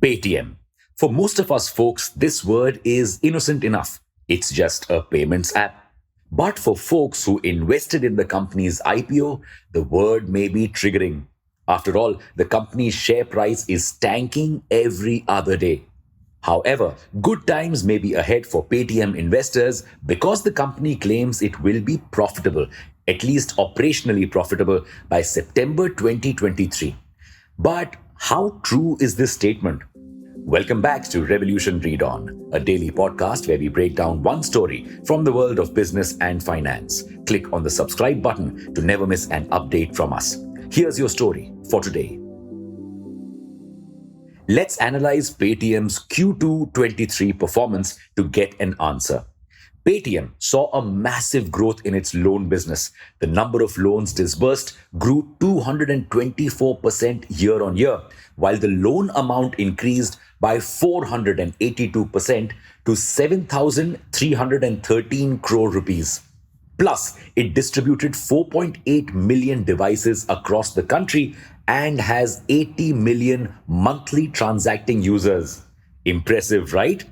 Paytm. For most of us folks, this word is innocent enough. It's just a payments app. But for folks who invested in the company's IPO, the word may be triggering. After all, the company's share price is tanking every other day. However, good times may be ahead for Paytm investors because the company claims it will be profitable, at least operationally profitable, by September 2023. But how true is this statement? Welcome back to Revolution ReadOn, a daily podcast where we break down one story from the world of business and finance. Click on the subscribe button to never miss an update from us. Here's your story for today. Let's analyze Paytm's Q2 23 performance to get an answer. Paytm saw a massive growth in its loan business. The number of loans disbursed grew 224% year on year, while the loan amount increased by 482% to 7,313 crore rupees. Plus, it distributed 4.8 million devices across the country and has 80 million monthly transacting users. Impressive, right?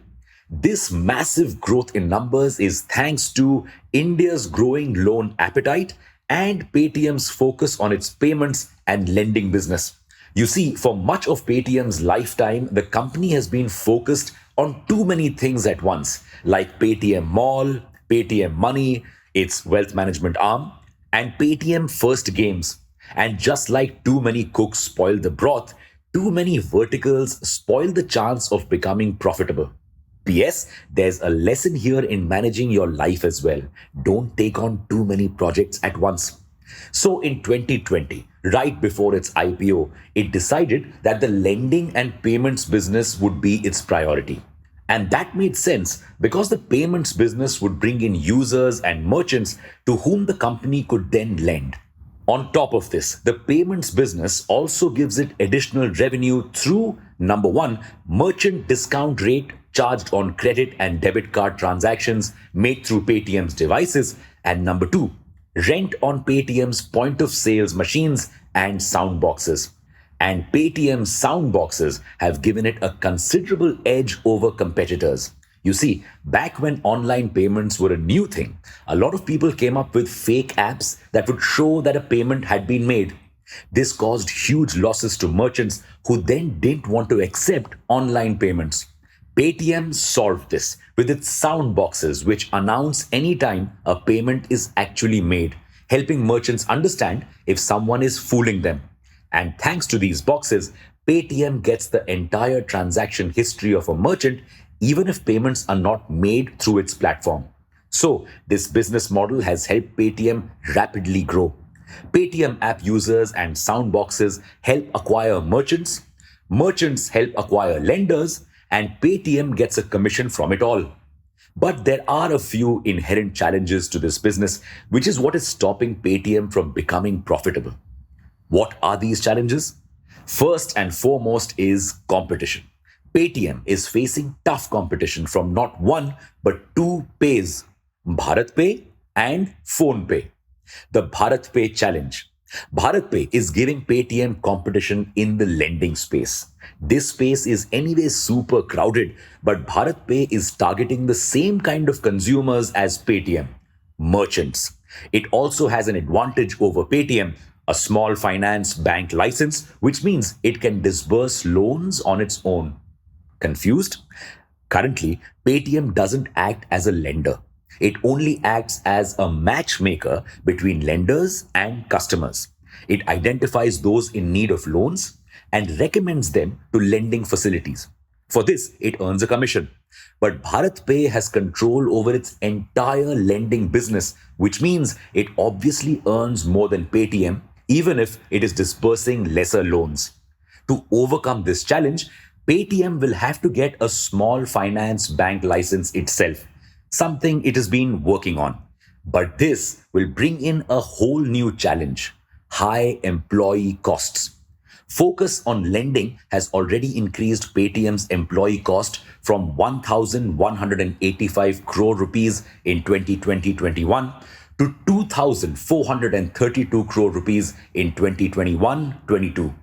This massive growth in numbers is thanks to India's growing loan appetite and Paytm's focus on its payments and lending business. You see, for much of Paytm's lifetime, the company has been focused on too many things at once, like Paytm Mall, Paytm Money, its wealth management arm, and Paytm First Games. And just like too many cooks spoil the broth, too many verticals spoil the chance of becoming profitable. P.S. There's a lesson here in managing your life as well. Don't take on too many projects at once. So in 2020, right before its IPO, it decided that the lending and payments business would be its priority. And that made sense because the payments business would bring in users and merchants to whom the company could then lend. On top of this, the payments business also gives it additional revenue through number one, merchant discount rate charged on credit and debit card transactions made through Paytm's devices, and number two, rent on Paytm's point of sales machines and sound boxes. And Paytm's sound boxes have given it a considerable edge over competitors. You see, back when online payments were a new thing, a lot of people came up with fake apps that would show that a payment had been made. This caused huge losses to merchants who then didn't want to accept online payments. Paytm solved this with its sound boxes, which announce anytime a payment is actually made, helping merchants understand if someone is fooling them. And thanks to these boxes, Paytm gets the entire transaction history of a merchant, even if payments are not made through its platform. So, this business model has helped Paytm rapidly grow. Paytm app users and sound boxes help acquire merchants, merchants help acquire lenders, and Paytm gets a commission from it all. But there are a few inherent challenges to this business, which is what is stopping Paytm from becoming profitable. What are these challenges? First and foremost is competition. Paytm is facing tough competition from not one but two pays, Bharat Pay and Phone Pay. The Bharat Pay challenge. Bharat Pay is giving Paytm competition in the lending space. This space is anyway super crowded, but Bharat Pay is targeting the same kind of consumers as Paytm, merchants. It also has an advantage over Paytm, a small finance bank license, which means it can disburse loans on its own. Confused? Currently, Paytm doesn't act as a lender. It only acts as a matchmaker between lenders and customers. It identifies those in need of loans and recommends them to lending facilities. For this, it earns a commission. But Bharat Pay has control over its entire lending business, which means it obviously earns more than Paytm, even if it is disbursing lesser loans. To overcome this challenge, Paytm will have to get a small finance bank license itself, something it has been working on. But this will bring in a whole new challenge: high employee costs. Focus on lending has already increased Paytm's employee cost from 1,185 crore rupees in 2020-21 to 2,432 crore rupees in 2021-22.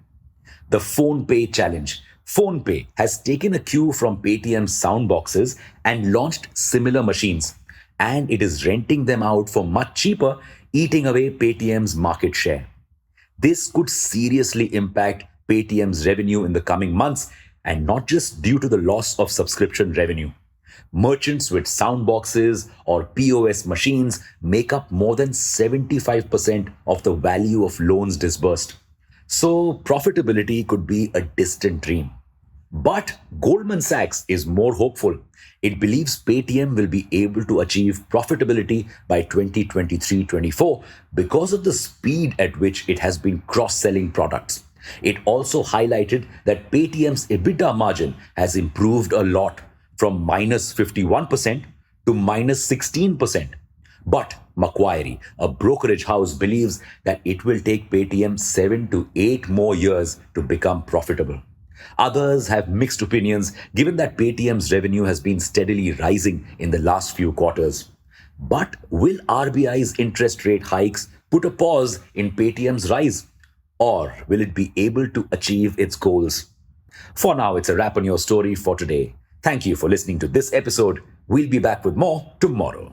The phone pay challenge. PhonePe has taken a cue from Paytm's sound boxes and launched similar machines, and it is renting them out for much cheaper, eating away Paytm's market share. This could seriously impact Paytm's revenue in the coming months, and not just due to the loss of subscription revenue. Merchants with soundboxes or POS machines make up more than 75% of the value of loans disbursed. So, profitability could be a distant dream. But Goldman Sachs is more hopeful. It believes Paytm will be able to achieve profitability by 2023-24 because of the speed at which it has been cross-selling products. It also highlighted that Paytm's EBITDA margin has improved a lot from minus 51% to minus 16%. But Macquarie, a brokerage house, believes that it will take Paytm 7 to 8 more years to become profitable. Others have mixed opinions given that Paytm's revenue has been steadily rising in the last few quarters. But will RBI's interest rate hikes put a pause in Paytm's rise? Or will it be able to achieve its goals? For now, it's a wrap on your story for today. Thank you for listening to this episode. We'll be back with more tomorrow.